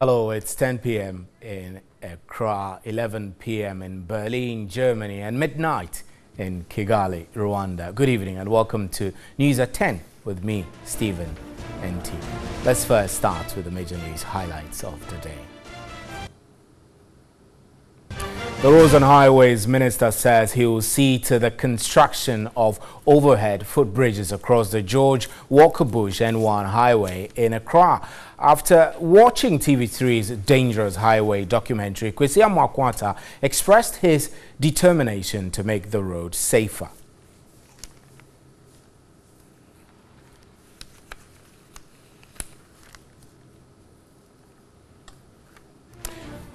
Hello, it's 10 p.m. in Accra, 11 p.m. in Berlin, Germany, and midnight in Kigali, Rwanda. Good evening and welcome to News at 10 with me, Stephen NT. Let's first start with the major news highlights of the day. The Roads and Highways Minister says he will see to the construction of overhead footbridges across the George Walker Bush N1 highway in Accra. After watching TV3's Dangerous Highway documentary, Kwesi Amoakwanta expressed his determination to make the road safer.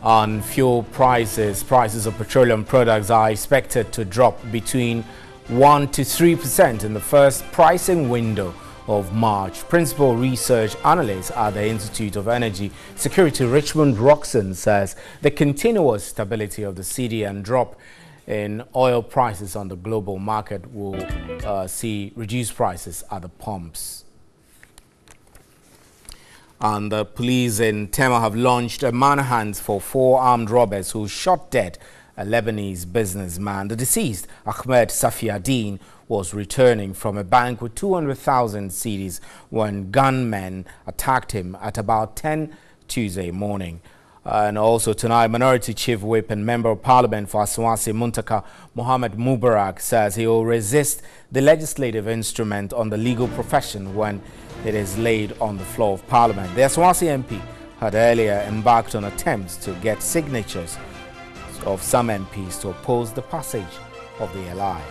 On fuel prices, prices of petroleum products are expected to drop between 1 to 3% in the first pricing window of March. Principal research analyst at the Institute of Energy Security, Richmond Roxon, says the continuous stability of the cedi and drop in oil prices on the global market will see reduced prices at the pumps. And the police in Tema have launched a manhunt for 4 armed robbers who shot dead a Lebanese businessman. The deceased, Ahmed Safiaddin, was returning from a bank with 200,000 cedis when gunmen attacked him at about 10 Tuesday morning. And also tonight, Minority Chief Whip and Member of Parliament for Asawase Muntaka, Mohammed Mubarak, says he will resist the legislative instrument on the legal profession when it is laid on the floor of Parliament. The Asawase MP had earlier embarked on attempts to get signatures of some MPs to oppose the passage of the LI.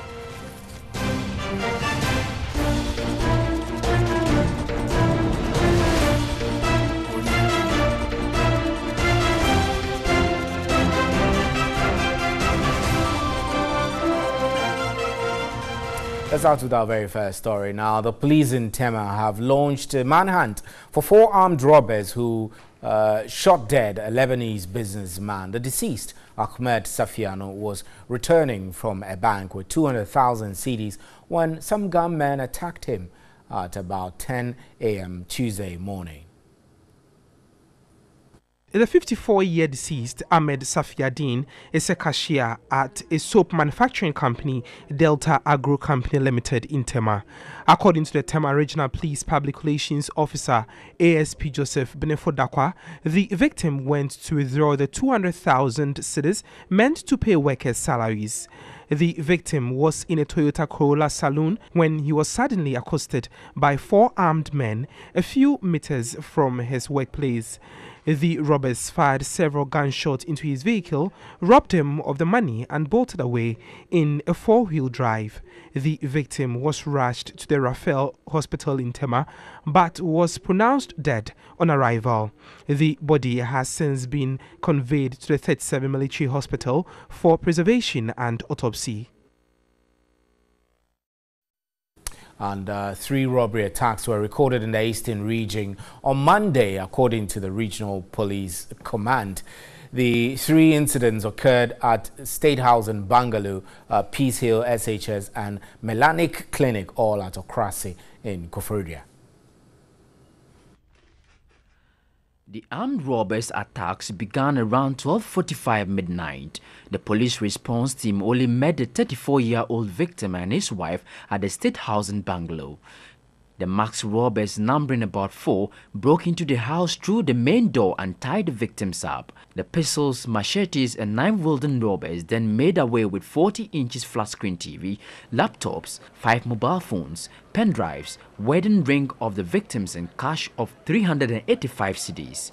Let's start with our very first story. Now, the police in Tema have launched a manhunt for 4 armed robbers who shot dead a Lebanese businessman. The deceased, Ahmed Safiano, was returning from a bank with 200,000 cedis when some gunmen attacked him at about 10 a.m. Tuesday morning. The 54-year deceased, Ahmed Safiaddin, is a cashier at a soap manufacturing company, Delta Agro Company Limited in Tema. According to the Tema Regional Police Public Relations Officer, ASP Joseph Benefodakwa, the victim went to withdraw the 200,000 cedis meant to pay workers' salaries. The victim was in a Toyota Corolla saloon when he was suddenly accosted by 4 armed men a few meters from his workplace. The robbers fired several gunshots into his vehicle, robbed him of the money and bolted away in a 4-wheel drive. The victim was rushed to the Raphael Hospital in Tema but was pronounced dead on arrival. The body has since been conveyed to the 37 Military Hospital for preservation and autopsy. And 3 robbery attacks were recorded in the Eastern region on Monday, according to the Regional Police Command. The 3 incidents occurred at State House in Bangalore, Peace Hill SHS, and Melanic Clinic, all at Okrasi in Koforidua. The armed robbers' attacks began around 12:45 midnight. The police response team only met the 34-year-old victim and his wife at the State House in Bangalore. The masked robbers, numbering about 4, broke into the house through the main door and tied the victims up. The pistols, machetes and 9 wielding robbers then made away with 40-inch flat-screen TV, laptops, 5 mobile phones, pen drives, wedding ring of the victims and cash of 385 cedis.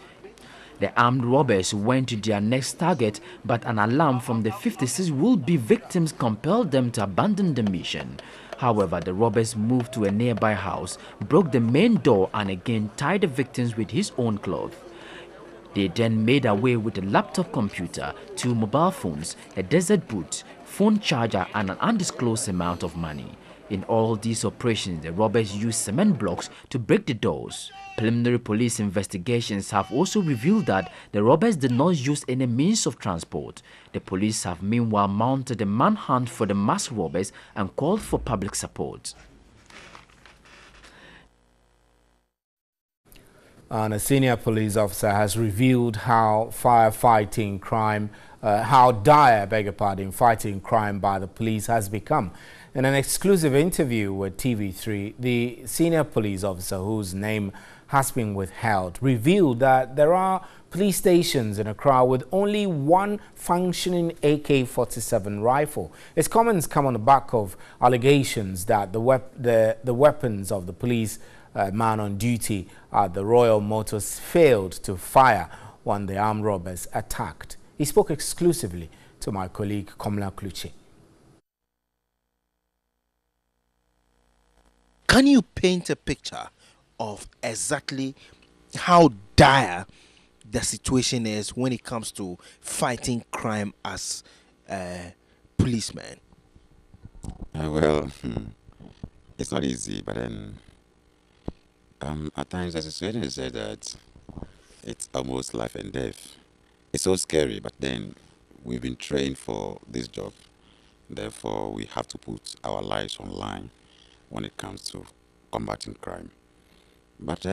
The armed robbers went to their next target, but an alarm from the 56 would-be victims compelled them to abandon the mission. However, the robbers moved to a nearby house, broke the main door and again tied the victims with his own cloth. They then made away with a laptop computer, 2 mobile phones, a desert boot, phone charger and an undisclosed amount of money. In all these operations, the robbers used cement blocks to break the doors. Preliminary police investigations have also revealed that the robbers did not use any means of transport. The police have meanwhile mounted a manhunt for the masked robbers and called for public support. And a senior police officer has revealed how fighting crime by the police has become. In an exclusive interview with TV3, the senior police officer, whose name has been withheld, revealed that there are police stations in Accra with only one functioning AK-47 rifle. His comments come on the back of allegations that the weapons of the police man on duty at the Royal Motors failed to fire when the armed robbers attacked. He spoke exclusively to my colleague Komla Kluche. Can you paint a picture of exactly how dire the situation is when it comes to fighting crime as policemen? Well, it's not easy, but then at times the situation is that it's almost life and death. It's so scary, but then we've been trained for this job. Therefore, we have to put our lives on line when it comes to combating crime. But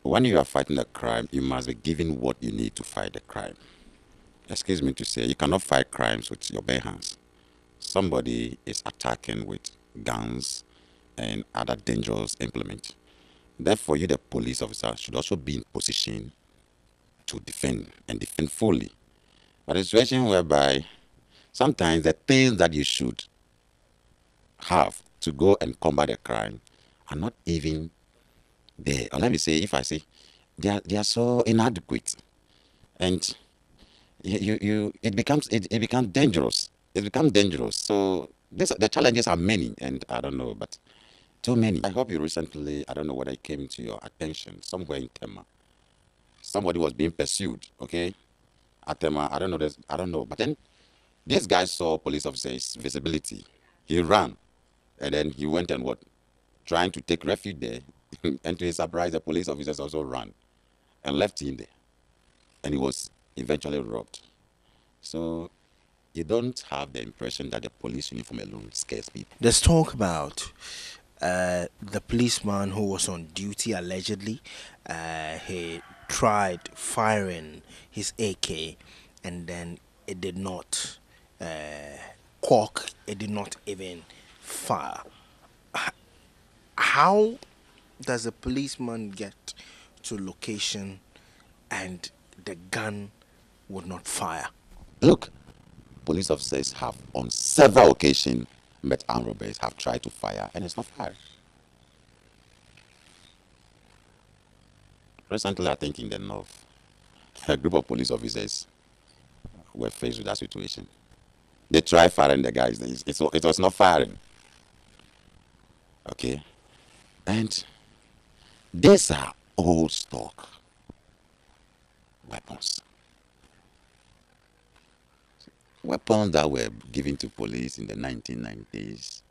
when you are fighting a crime, you must be given what you need to fight the crime. Excuse me to say, you cannot fight crimes with your bare hands. Somebody is attacking with guns and other dangerous implements. Therefore, you, the police officer, should also be in position to defend and defend fully. But a situation whereby sometimes the things that you should have to go and combat a crime are not even there. Or let me say, if I say, they are so inadequate, and it becomes dangerous. It becomes dangerous. So the challenges are many, and I don't know, but too many. I hope you recently, I don't know whether it came to your attention, somewhere in Tema, somebody was being pursued, okay? At Tema, I don't know. But then this guy saw police officer's visibility. He ran, and then he went and trying to take refuge there. And to his surprise, the police officers also ran and left him there. And he was eventually robbed. So you don't have the impression that the police uniform alone scares people. Let's talk about the policeman who was on duty allegedly. He tried firing his AK and then it did not cork. It did not even fire. How does a policeman get to location and the gun would not fire? Look, police officers have on several occasions met armed robbers, have tried to fire, and it's not fired. Recently, I think in the north, a group of police officers were faced with that situation. They tried firing the guys, it was not firing. Okay? And these are old stock weapons. Weapons that were given to police in the 1990s.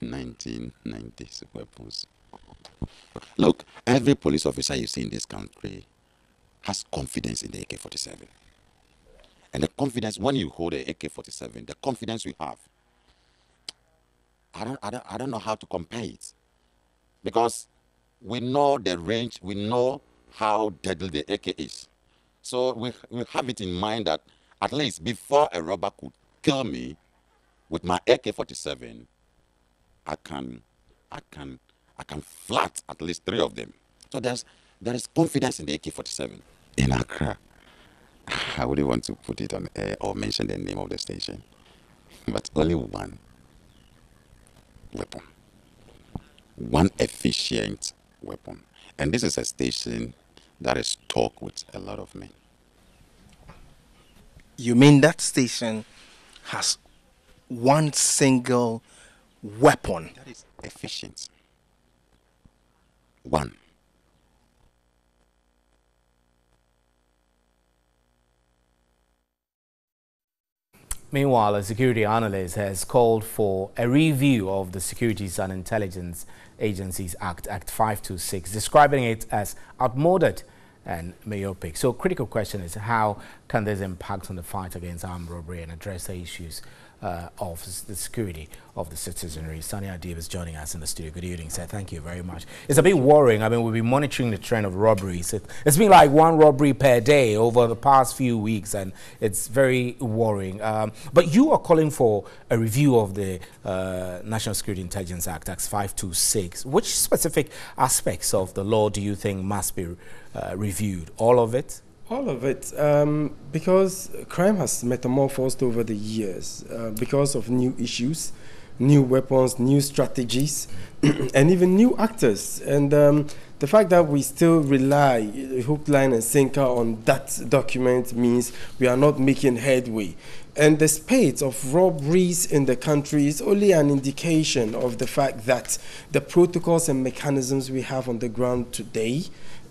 1990s weapons. Look, every police officer you see in this country has confidence in the AK-47. And the confidence, when you hold the AK-47, the confidence you have, I don't know how to compare it. Because we know the range, we know how deadly the AK is. So we have it in mind that at least before a robber could kill me with my AK-47, I can flat at least 3 of them. So there is confidence in the AK-47. In Accra, I wouldn't want to put it on air or mention the name of the station, but only one weapon. One efficient weapon. And this is a station that is stocked with a lot of men. You mean that station has one single weapon? That is efficient. One. Meanwhile, a security analyst has called for a review of the Securities and Intelligence Agencies Act 526, describing it as outmoded and myopic. So critical question is, how can this impact on the fight against armed robbery and address the issues of the security of the citizenry. Sani Adib is joining us in the studio. Good evening, sir. Thank you very much. It's a bit worrying. I mean, we've been monitoring the trend of robberies. It's been like one robbery per day over the past few weeks, and it's very worrying. But you are calling for a review of the National Security Intelligence Act, Act 526. Which specific aspects of the law do you think must be reviewed? All of it? All of it, because crime has metamorphosed over the years because of new issues, new weapons, new strategies, and even new actors. And the fact that we still rely hook, line, and sinker on that document means we are not making headway. And the spate of robberies in the country is only an indication of the fact that the protocols and mechanisms we have on the ground today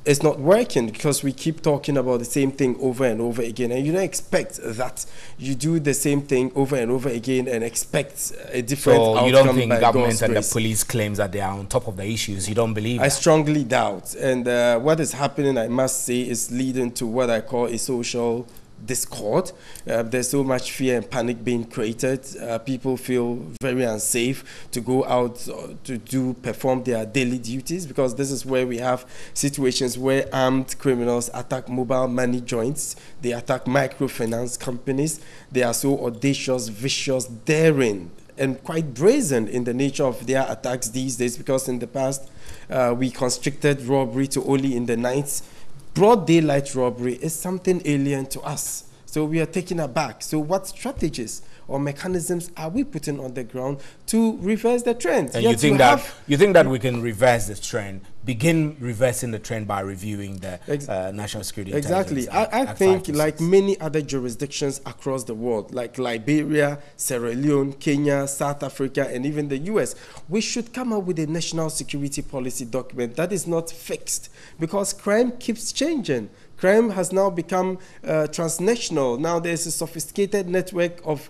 is not working, because we keep talking about the same thing over and over again, and you don't expect that you do the same thing over and over again and expect a different outcome. So you don't think government and the police claims that they are on top of the issues? You don't believe that? I strongly doubt. And what is happening, I must say, is leading to what I call a social discord. There's so much fear and panic being created. People feel very unsafe to go out to perform their daily duties, because this is where we have situations where armed criminals attack mobile money joints, they attack microfinance companies. They are so audacious, vicious, daring, and quite brazen in the nature of their attacks these days, because in the past we constricted robbery to only in the nights. Broad daylight robbery is something alien to us. So we are taken aback. So what strategies or mechanisms are we putting on the ground to reverse the trend? And you think that we can reverse this trend, begin reversing the trend by reviewing the National Security Intelligence Act? I think like many other jurisdictions across the world, like Liberia, Sierra Leone, Kenya, South Africa, and even the US, we should come up with a national security policy document that is not fixed, because crime keeps changing. Crime has now become transnational. Now there's a sophisticated network of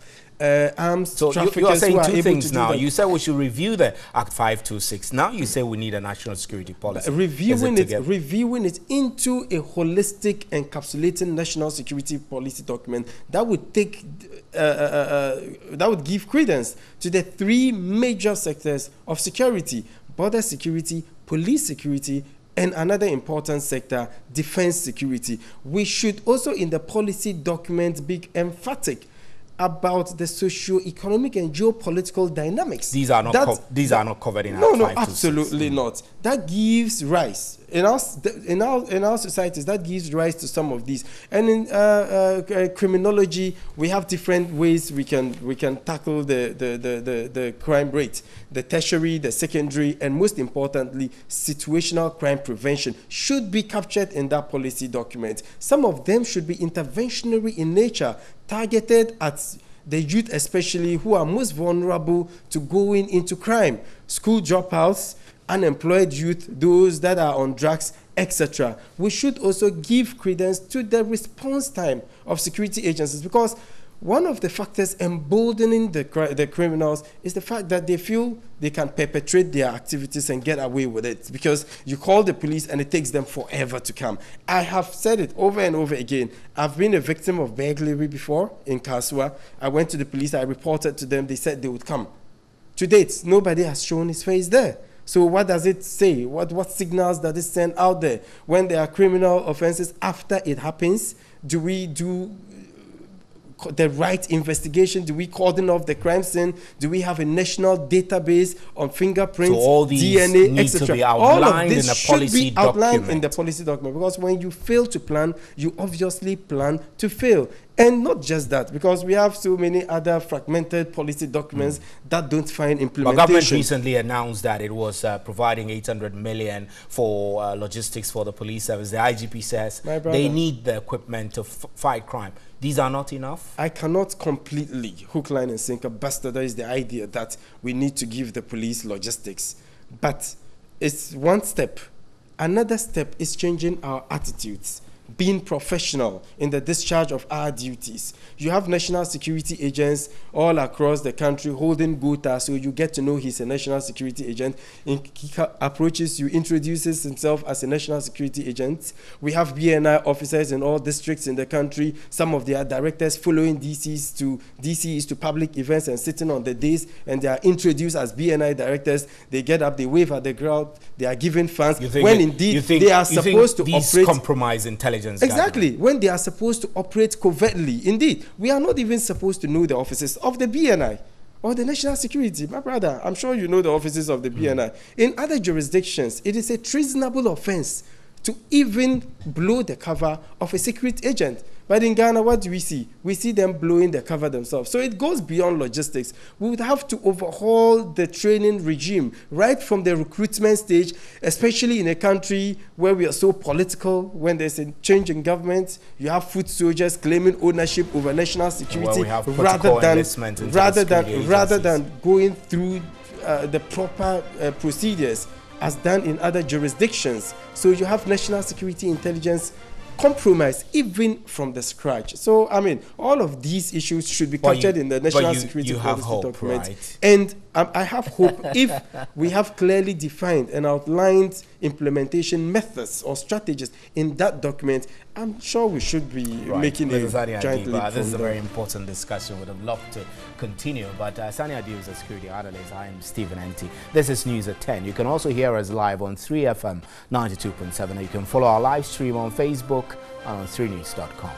arms traffickers. You are saying two things now. You said we should review the Act 526. Now you say we need a national security policy. Reviewing it into a holistic, encapsulating national security policy document that would take that would give credence to the three major sectors of security: border security, police security, and another important sector, defense security. We should also in the policy document be emphatic about the socio-economic and geopolitical dynamics. These are not covered in Act 526. No, absolutely not. That gives rise in our societies. That gives rise to some of these. And in criminology, we have different ways we can tackle the crime rate: the tertiary, the secondary, and most importantly, situational crime prevention should be captured in that policy document. Some of them should be interventionary in nature, targeted at the youth especially, who are most vulnerable to going into crime: school dropouts, unemployed youth, those that are on drugs, etc. We should also give credence to the response time of security agencies, because one of the factors emboldening the criminals is the fact that they feel they can perpetrate their activities and get away with it, because you call the police and it takes them forever to come. I have said it over and over again. I've been a victim of burglary before in Kasua. I went to the police, I reported to them, they said they would come. To date, nobody has shown his face there. So what does it say? What signals does it send out there? When there are criminal offenses after it happens, do we do the right investigation? Do we cordon off the crime scene? Do we have a national database on fingerprints, so all these DNA, etc.? All of this should be outlined in the policy document, because when you fail to plan, you obviously plan to fail. And not just that, because we have so many other fragmented policy documents that don't find implementation. But government recently announced that it was providing 800 million for logistics for the police service. The IGP says they need the equipment to fight crime. These are not enough? I cannot completely hook, line, and sinker bastardize the idea that we need to give the police logistics. But it's one step. Another step is changing our attitudes. being professional in the discharge of our duties. You have national security agents all across the country holding quota, so you get to know he's a national security agent. He approaches you, introduces himself as a national security agent. We have BNI officers in all districts in the country. Some of their directors following DCs to public events and sitting on the days, and they are introduced as BNI directors. They get up, they wave at the crowd, they are given funds. When indeed they are supposed to operate compromise intelligence. Exactly. Gathering. When they are supposed to operate covertly. Indeed, we are not even supposed to know the offices of the BNI or the national security. My brother, I'm sure you know the offices of the BNI. In other jurisdictions, it is a treasonable offense to even blow the cover of a secret agent. But in Ghana, what do we see? We see them blowing the cover themselves. So it goes beyond logistics. We would have to overhaul the training regime right from the recruitment stage, especially in a country where we are so political. When there's a change in government, you have foot soldiers claiming ownership over national security rather than going through the proper procedures as done in other jurisdictions. So you have national security intelligence compromise even from the scratch. So I mean, all of these issues should be captured in the national security policy document. Right? And I have hope if we have clearly defined and outlined implementation methods or strategies in that document, I'm sure we should be making a giant leap. This is a very important discussion. Would have loved to continue, but Sani Adi is a security analyst. I am Stephen Enti. This is News at 10. You can also hear us live on 3FM 92.7. You can follow our live stream on Facebook and on 3news.com.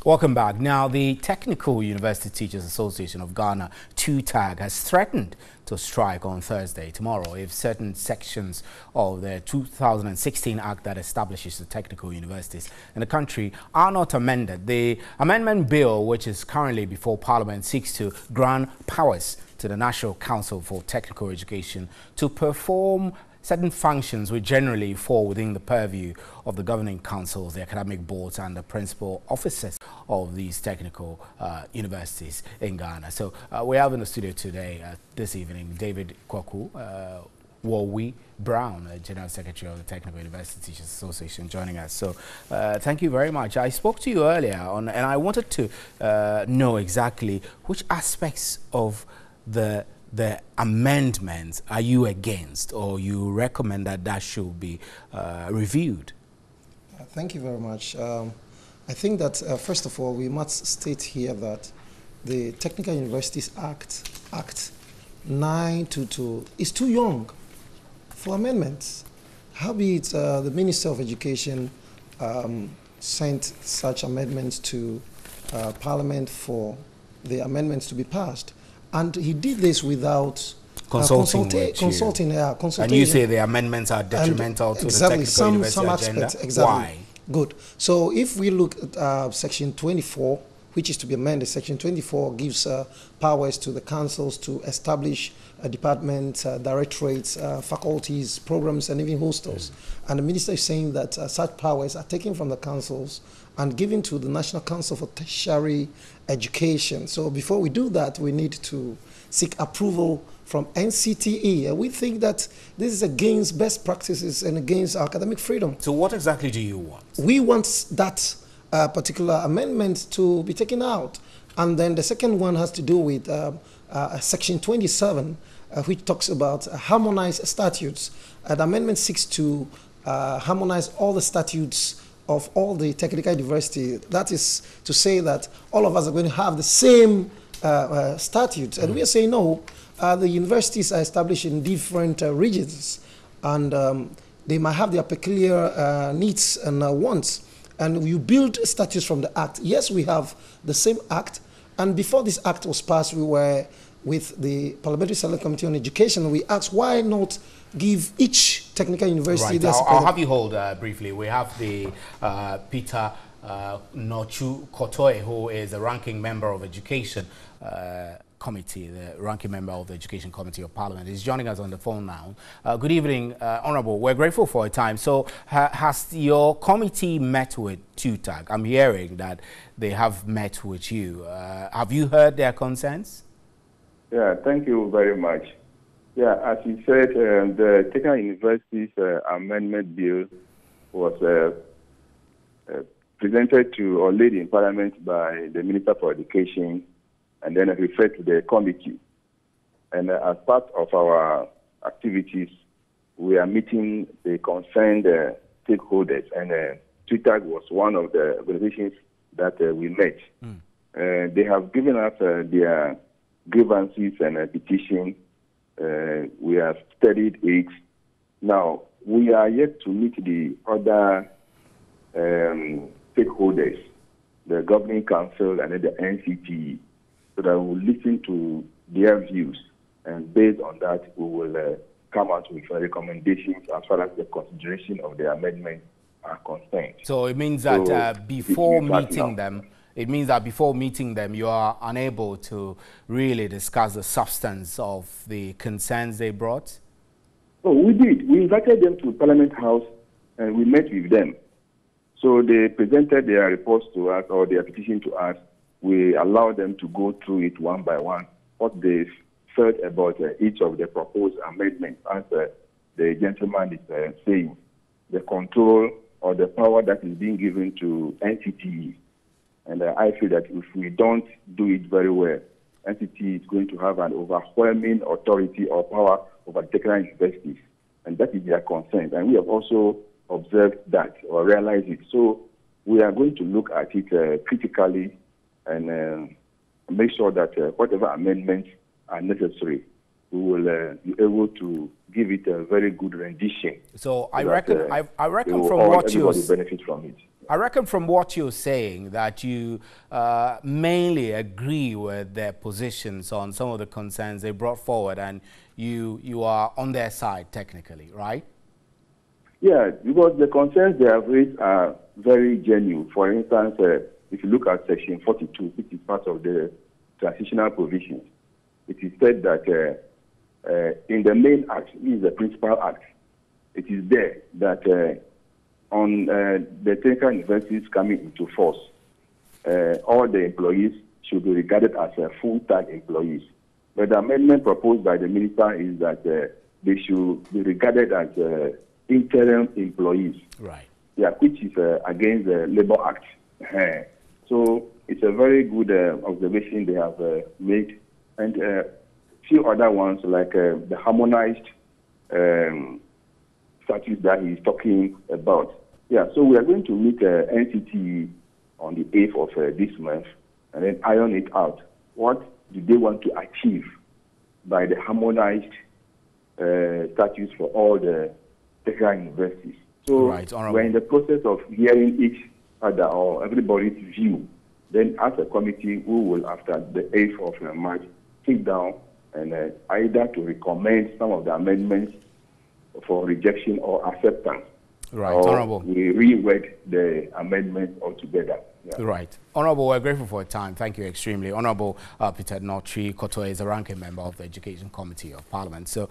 Welcome back. Now, the Technical University Teachers Association of Ghana, TUTAG, has threatened to strike on Thursday, tomorrow, if certain sections of the 2016 Act that establishes the technical universities in the country are not amended. The amendment bill, which is currently before Parliament, seeks to grant powers to the National Council for Technical Education to perform certain functions which generally fall within the purview of the governing councils, the academic boards, and the principal officers of these technical universities in Ghana. So we have in the studio today, this evening, David Kwaku Wowi Brown, General Secretary of the Technical University Teachers Association, joining us. So thank you very much. I spoke to you earlier and I wanted to know exactly which aspects of the amendments are you against, or you recommend that should be reviewed? Thank you very much. I think that first of all, we must state here that the Technical Universities Act 922 is too young for amendments. Howbeit, the Minister of Education sent such amendments to Parliament for the amendments to be passed. And he did this without consulting. And you say the amendments are detrimental to the technical university agenda? Exactly. Why? Good. So if we look at Section 24, which is to be amended, Section 24 gives powers to the councils to establish departments, directorates, faculties, programs, and even hostels. And the minister is saying that such powers are taken from the councils and given to the National Council for Tertiary Education. So before we do that, we need to seek approval from NCTE. And we think that this is against best practices and against academic freedom. So what exactly do you want? We want that particular amendment to be taken out. And then the second one has to do with Section 27, which talks about harmonized statutes. The amendment seeks to harmonize all the statutes of all the technical university. That is to say that all of us are going to have the same statutes. And we are saying no, the universities are established in different regions, and they might have their peculiar needs and wants. And you build statutes from the Act. Yes, we have the same Act, and before this Act was passed, we were with the Parliamentary Select Committee on Education. We asked why not give each technical university their I'll have you hold briefly. We have the Peter Nochu Kotoe, who is the ranking member of Education Committee, the ranking member of the Education Committee of Parliament. He's joining us on the phone now. Good evening, Honourable. We're grateful for your time. So has your committee met with TUTAG? I'm hearing that they have met with you. Have you heard their concerns? Yeah, thank you very much. Yeah, as you said, the Technical Universities Amendment Bill was presented to or laid in Parliament by the Minister for Education and then referred to the committee. And as part of our activities, we are meeting the concerned stakeholders, and TWITAG was one of the organizations that we met. They have given us their grievances and petition. We have studied it. Now, we are yet to meet the other stakeholders, the Governing Council and the NCT, so that we will listen to their views, and based on that, we will come out with recommendations as far as the consideration of the amendment are concerned. So it means that before meeting them, you are unable to really discuss the substance of the concerns they brought? Oh, we did. We invited them to Parliament House and we met with them. So they presented their reports to us, or their petition to us. We allowed them to go through it one by one, what they felt about each of the proposed amendments, as the gentleman is saying, the control or the power that is being given to NCT. And I feel that if we don't do it very well, NCT is going to have an overwhelming authority or power over technical universities. And that is their concern. And we have also observed that or realized it. So we are going to look at it critically and make sure that whatever amendments are necessary, we will be able to give it a very good rendition. So I reckon from what you benefit from it. I reckon from what you're saying that you mainly agree with their positions on some of the concerns they brought forward, and you are on their side technically, right? Yeah, because the concerns they have raised are very genuine. For instance, if you look at Section 42, which is part of the transitional provisions, it is said that in the main act, which is the principal act, it is there that on the technical universities coming into force, all the employees should be regarded as full-time employees. But the amendment proposed by the minister is that they should be regarded as interim employees. Right. Yeah, which is against the Labour Act. So it's a very good observation they have made. And a few other ones, like the harmonized statutes that he's talking about. Yeah, so we are going to meet NCT on the 8th of this month and then iron it out. What do they want to achieve by the harmonized statutes for all the technical universities? So we're in the process of hearing each other or everybody's view. Then as a committee, we will, after the 8th of March, sit down and either to recommend some of the amendments for rejection or acceptance. Right, or Honorable. We reword the amendments altogether. Yeah. Right. Honorable, we're grateful for your time. Thank you extremely. Honorable Peter Notri Kotoe is a ranking member of the Education Committee of Parliament. So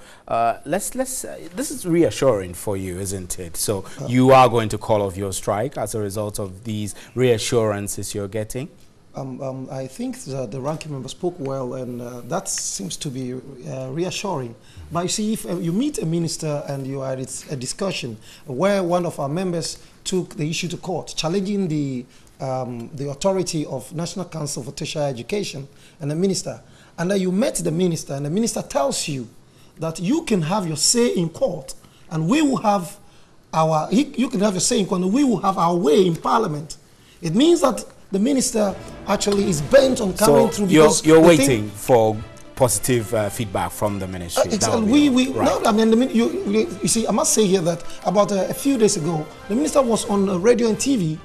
this is reassuring for you, isn't it? So you are going to call off your strike as a result of these reassurances you're getting? I think the ranking member spoke well, and that seems to be reassuring. But you see, if you meet a minister and you are at a discussion where one of our members took the issue to court, challenging the authority of National Council for Tertiary Education and the minister, and then you met the minister, and the minister tells you that you can have your say in court, and we will have you can have your say in court, and we will have our way in Parliament. It means that the minister actually is bent on coming through. Because you're waiting for positive feedback from the ministry. No, I mean, you see, I must say here that about a few days ago, the minister was on radio and TV,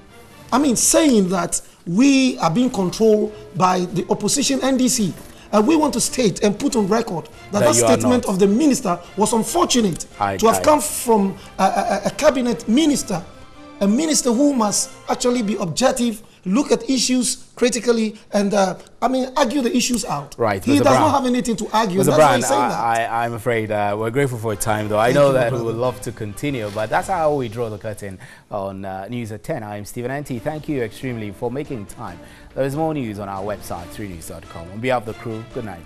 I mean, saying that we are being controlled by the opposition NDC. And we want to state and put on record that statement of the minister was unfortunate to have come from a cabinet minister, a minister who must actually be objective, look at issues critically, and argue the issues out. Right. He does not have anything to argue. Mr. Brown, I'm afraid we're grateful for your time, though. I know that we would love to continue, but that's how we draw the curtain on News at 10. I'm Stephen Enti. Thank you extremely for making time. There is more news on our website, 3news.com. On behalf of the crew, good night.